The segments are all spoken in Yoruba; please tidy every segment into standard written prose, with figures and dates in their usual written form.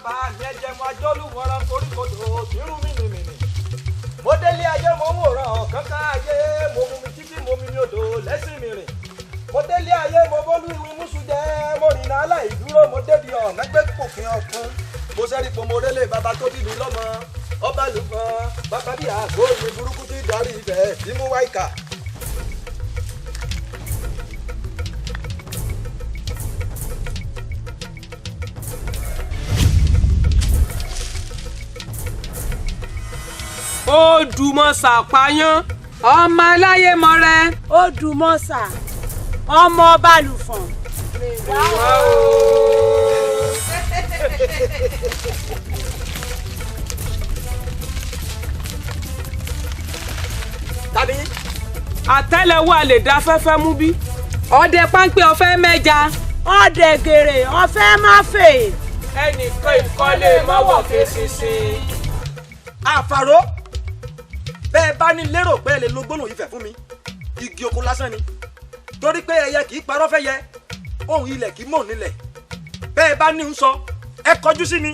bàbá mi jẹ́ mo ajọ́lù wọ́n koríkodò tìrú mi nìmìnì. Mo délé ayé mo ń wòran kankan ayé mo mú mi títí mo mi ní odò lẹ́sìn mi rìn. Mo délé ayé mo bólú ìwé mùsùn jẹ́ mo rìn náà aláìdúró mo débi ọ̀nà gbé pòfin ọ̀kan. Mo sẹ́rí po mo rélé bàbá tó bí mi lọ́mọ. Ọba lùgbọ́n bàbá bí àgbo ìwé burúkú ti darí ibẹ̀ tí mú wáìkà. Odùmọ̀sà payán ọmọ aláyé mọrẹ. Odùmọ̀sà ọmọ balùfọ̀n. Tani. Àtẹ́lẹwọ́ a lè dá fẹ́fẹ́ mú bí. Ọdẹ páńpẹ́ ọ̀fẹ́ mẹ́ja. Ọdẹ gèrè ọ̀fẹ́ má fè. Ẹnìkan ìkọlé mọ́wọ́ fèsìsì. Àfàró bẹ́ẹ̀ bá ní lérò pé ẹ lè lo gbólóhùn ìfẹ́ fún mi igi oko lásán ni torí pé ẹyẹ kì í parọ́ fẹ́ yẹ ohun ilẹ̀ kì í mọ̀ nílẹ̀ bẹ́ẹ̀ bá ní ń sọ ẹ kọjú sí mi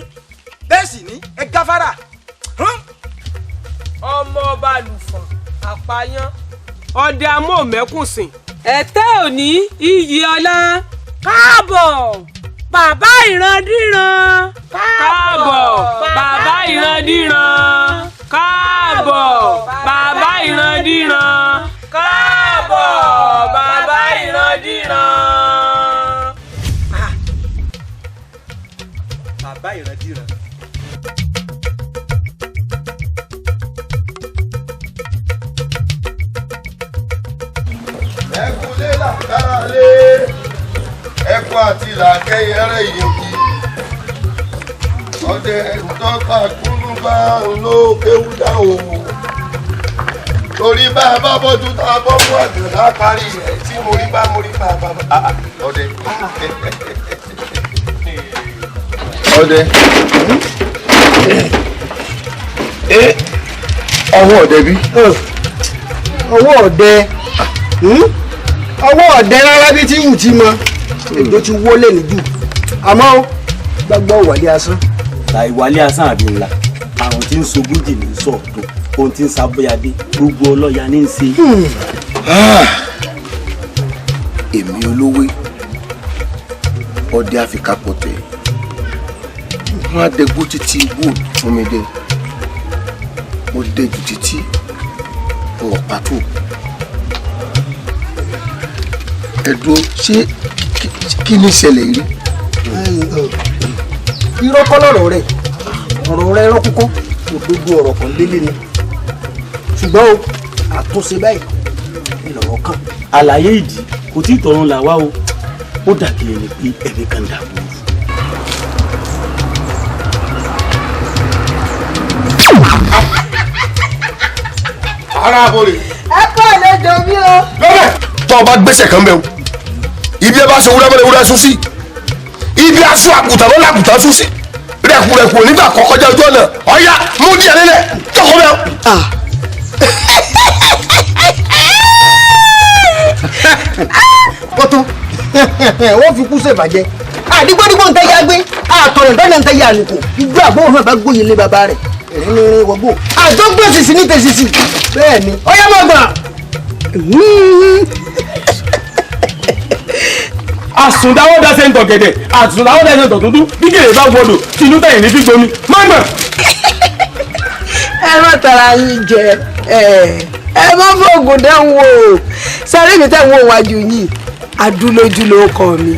bẹ́ẹ̀ sì ní ẹ gáfárà. Ọmọ balùfọ̀n àpáyán ọdẹ amóhùnmẹ́kùnsìn. Ẹ̀tẹ́ òní iyì ọlá. Káàbọ̀ bàbá ìrandíran. Káàbọ̀ bàbá ìrandíran. Káàbọ̀ bàbá ìrandíran. Káàbọ̀ bàbá ìrandíran. Bàbá ìrandíran. Ẹkúnlé làkàrà lé ẹkún àti làkẹyẹrẹ ìyókì ọdẹ ìtọ́ka kúnú bá ń lo kéwúdà òwò torí bá a bá bọ́jú tá a bọ́ fún àgbẹ̀ lápárí rẹ̀ tí mo rí bá ọdẹ. Ọwọ́ ọdẹ bí. Ọwọ́ ọdẹ. Ọwọ́ ọdẹ rárá bí tí wù tí mọ èdè tí wọlé nìjú àmọ́ gbàgbọ́ wàlé asán. ta ìwálé asán àbí ńlá àwọn tí ń sogójì ní sọ̀tún ohun tí ń sábóyadé gbogbo ọlọ́ya ní í ṣe. Èmi olówó ọdẹ àfikàpọ̀tẹ̀ wọ́n á dẹgbó títí igbó fún mi dé mo dẹjú títí ọ̀rọ̀ pàtó. Ẹ̀dùn ṣé kí ni ìṣẹ̀lẹ̀ yìí? Irọ́ kọ́ lọ́rọ̀ rẹ̀ ọ̀rọ̀ rẹ̀ irọ́ kúkọ́ òdodo ọ̀rọ̀ kan lélẹ̀ ni ṣùgbọ́n o àtúnṣe báyìí ìlọ̀rọ̀ kan. àlàyé ìdí kò tí ì tọrùn là wá o ó dàbí ẹni pé ẹnì kan dàbò. Ara àbòrè. Ẹ kọ́ àlejò mi o. Lọ́bẹ̀ tó o bá gbèsè kan bẹ́ẹ̀ o ibi ẹ bá so wúrẹ́ mọ́lẹ̀ wúrẹ́ sún sí ibi aṣọ àgùntàn lọ́la àgùntàn sún sí rẹ̀kùrẹ̀kù onígbà kọ́kọ́já ojú ọ̀nà ọ̀ya mú díẹ̀ nílẹ̀ tọkọ bẹ́ẹ̀. Kótó wọ́n fi kú ṣèbàjẹ́ àdìgbòdìgbò ń tẹ́yà gbé àtọ̀rọ̀ ìdáná ń tẹ́yà àlùkò igbó àgbóhùn náà bá gbóyè lé bàbá rẹ̀ ìrìn wọgbó àjọgbó sísì ní tẹ̀sísì bẹ́ẹ̀ ni ọ̀yá máa gbà. àsùndáwọ́ dáṣẹ́ ń tọ̀ gẹ̀dẹ̀ àsùndáwọ́ dáṣẹ́ ń tọ̀ dúdú bí gèrè bá gbọdọ̀ tí inú tẹ̀yìn ní fi gbomi mọ́mọ́. Ẹ má tara yín jẹ ẹ má fògùn dẹ́hùn o sẹ́rí mi tẹ̀ ń wò wájú yìí adúlójú ló kọ́ mi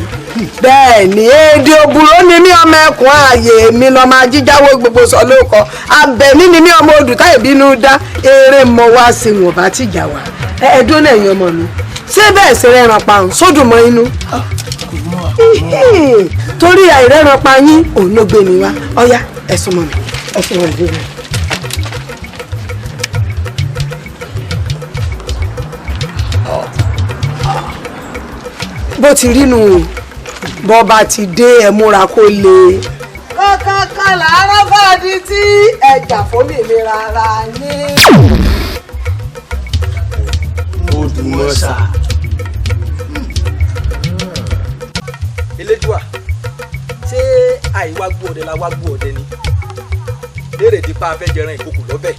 bẹ́ẹ̀ ni èdè òbúrò ni mí ọmọ ẹkùn ààyè mi lọ máa jíjáwó gbogbo sọ ló kọ abẹ̀mí ni mí ọmọ odùtá ìbínú dá eré mọ wá sí wọn bá tìjà wá ẹ̀ẹ́dún náà ẹ̀yìn ọmọ mi ṣé bẹ́ẹ̀ ṣe rẹ́ran pa òun sódùn mọ́ inú torí àìrẹ́ran pa yín òun ló gbé mi wá ọ̀yá ẹ̀sùn mọ́ mi ẹ̀sùn mọ́ mi. bó ti rí nù bọ́ bá ti dé ẹ múra kó le. kankan làárọ̀ fàdí tí ẹ̀jà fómìnira ara yín. Elédùà ṣé àìwá gbó ọdẹ la wá gbó ọdẹ ni léèrè dípá afẹ́jẹran ìkókò lọ́bẹ̀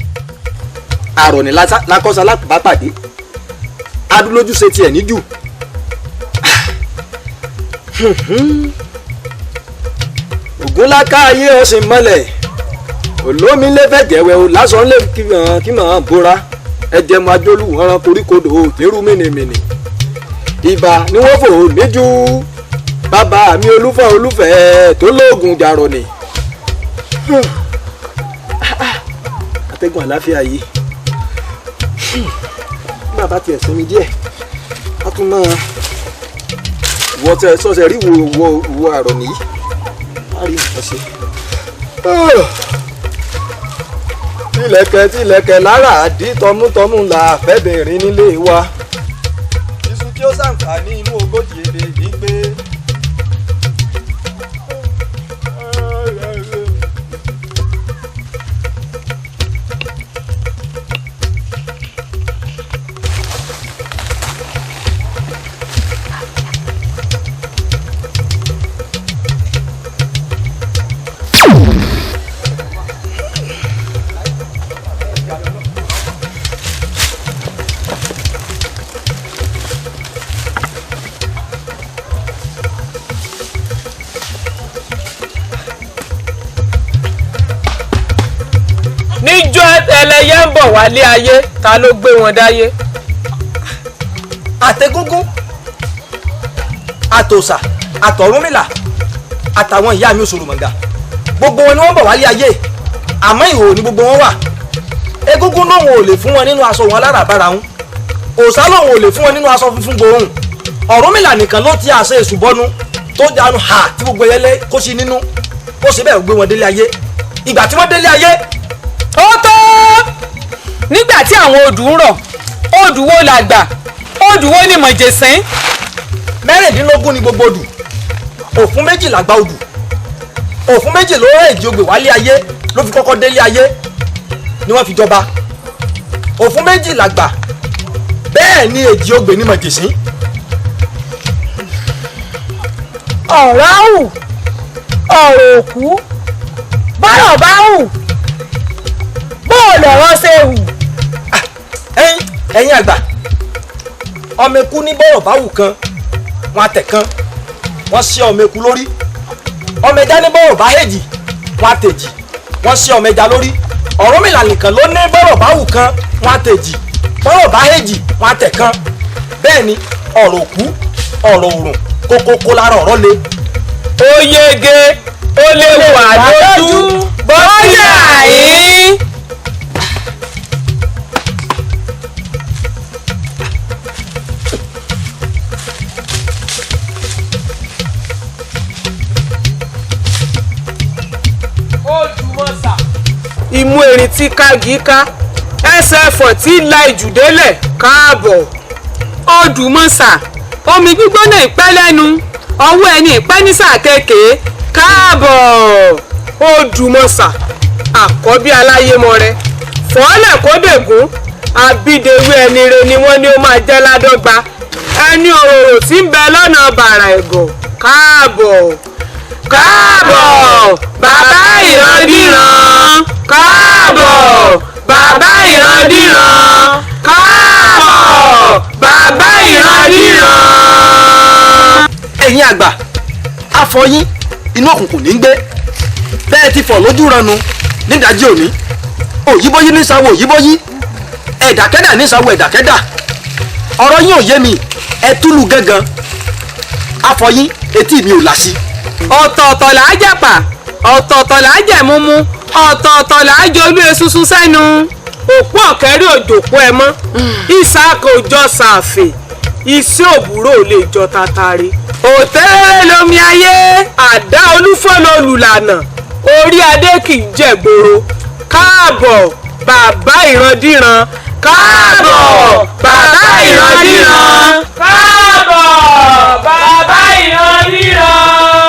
àrò ní lákọ́sá lápá pàdé adúlójú ṣe tiẹ̀ níjù ògún láká ayé ọ̀sìn mọ́lẹ̀ olómi lè fẹ́ jẹ́wẹ́ o lásán lè kí màá bóra ẹ̀jẹ̀ máa jólù wọn ran koríkodò tẹ́rù mìnìmìnì ìbà ni wọ́n fò níjú bàbá mi olúfẹ́ tó lóògùn jàrọ̀ ni atẹ́gùn àláfíà yìí bàbá tiẹ̀ sinmi díẹ̀ a tún máa wọ tẹ sọ́sẹ̀ rí wo àrọ̀ nìyí a rí nǹkan ṣe. tilẹ̀kẹ̀ lára àdí tọmútọmú la fẹ́bìnrin nílé wa iṣu tí ó ṣàǹfààní inú ogójì èdè ní gbé. ẹlẹ́yẹ ń bọ̀ wálé ayé ta ló gbé wọn dáyé. àtẹgúngún àtòsà àtọ̀rúnmìlà àtàwọn ìyá mi òṣòròmọ̀gà gbogbo wọn ni wọ́n bọ̀ wálé ayé àmọ́ ìhòòhò ni gbogbo wọn wà. egúngún lòun ò lè fún wọn nínú aṣọ wọn aláràbarà wọn òòṣà lòun ò lè fún wọn nínú aṣọ funfun gbòòrùn ọ̀rúnmìlà nìkan ló ti àṣẹ èṣù bọ́nú tó dànù hà tí gbogbo ẹyẹlé kó sí nínú ó sì bẹ́ẹ̀ gbé wọn délé ayé ìgbà tí wọ́n délé ayé. ó tó nígbà tí àwọn odù ń rọ̀ odù wo làgbà odù wo ni mọ̀jẹ̀sín. mẹ́rìndínlógún ni gbogbo odù òfún méjì làgbà odù òfún méjì ló rẹ̀ èjì ogbè wálé ayé ló fi kọ́kọ́ délé ayé ni wọ́n fi jọba òfún méjì làgbà bẹ́ẹ̀ ni èjì ogbè ni mọ̀jẹ̀sín. ọ̀rọ̀ hù ọ̀rọ̀ òkú bọ́rọ̀ bá hù bóò lọ̀rọ̀ ṣe hù. ẹ̀yin àgbà ọmọ eku ní bọ́rọ̀ bá hù kan wọn àtẹ̀ kan wọ́n ṣe ọmọ eku lórí ọmọ ẹja ní bọ́rọ̀ bá hèjì wọn àtẹ̀jì wọ́n ṣe ọmọ ẹja lórí Ọ̀rúnmìlà nìkan ló ní bọ́rọ̀ bá hù kan wọn àtẹ̀jì bọ́rọ̀ bá hèjì wọn àtẹ̀ kan bẹ́ẹ̀ ni ọ̀rọ̀ òkú ọ̀rọ̀ òrùn kókókó lára ọ̀rọ̀ le. ó yege ó lè wà lójú bọ́yà yìí. imú erin tí kági ká ẹsẹ̀ ẹ̀fọ̀ tí la ìjùdélẹ̀ káàbọ̀. Odùmọ̀sà omi gbígbóná ìpẹ́ lẹ́nu ọwọ́ ẹni ìpẹ́ ní sáà kéèké káàbọ̀. Odùmọ̀sà àkọ́bí aláyémọrẹ fọ́ọ̀lẹ̀ kódègún àbídewé ẹni re ni wọ́n ní ó máa jẹ́ ládọ́gba ẹni òróró tí ń bẹ lọ́nà bàrà ẹ̀gọ̀ káàbọ̀. Káàbọ̀ bàbá ìrandíran káàbọ̀ bàbá ìrandíran káàbọ̀ bàbá ìrandíran. ẹ̀yin àgbà afọyín inú òkùnkùn ní gbé bẹ́ẹ̀ ti fọ̀ lójú ranu nídàájí òní òyìnbóyí ní sáwọ òyìnbóyí ẹ̀dàkẹ́dà ní sáwọ ẹ̀dàkẹ́dà ọ̀rọ̀ yín ò yé mi ẹ túlù gángan afọyín etí mi ò lásì. ọ̀tọ̀ọ̀tọ̀ là á jẹ̀pà ọ̀tọ̀ọ̀tọ̀ là á jẹ̀múmú ọ̀tọ̀ọ̀tọ̀ là á jolú esusu sẹ́nu òpó ọ̀kẹ́rẹ́ òjòpó ẹ mọ́ ìsàkó òjọ sàfè iṣẹ́ òbúrò lè jọ tatari òtẹ́rẹ́rẹ́ lomi ayé àdá olúfọ́nà olùlànà orí adé kì í jẹ̀gboro káàbọ̀ bàbá ìrandíran káàbọ̀ bàbá ìrandíran káàbọ̀ bàbá ìrandíran.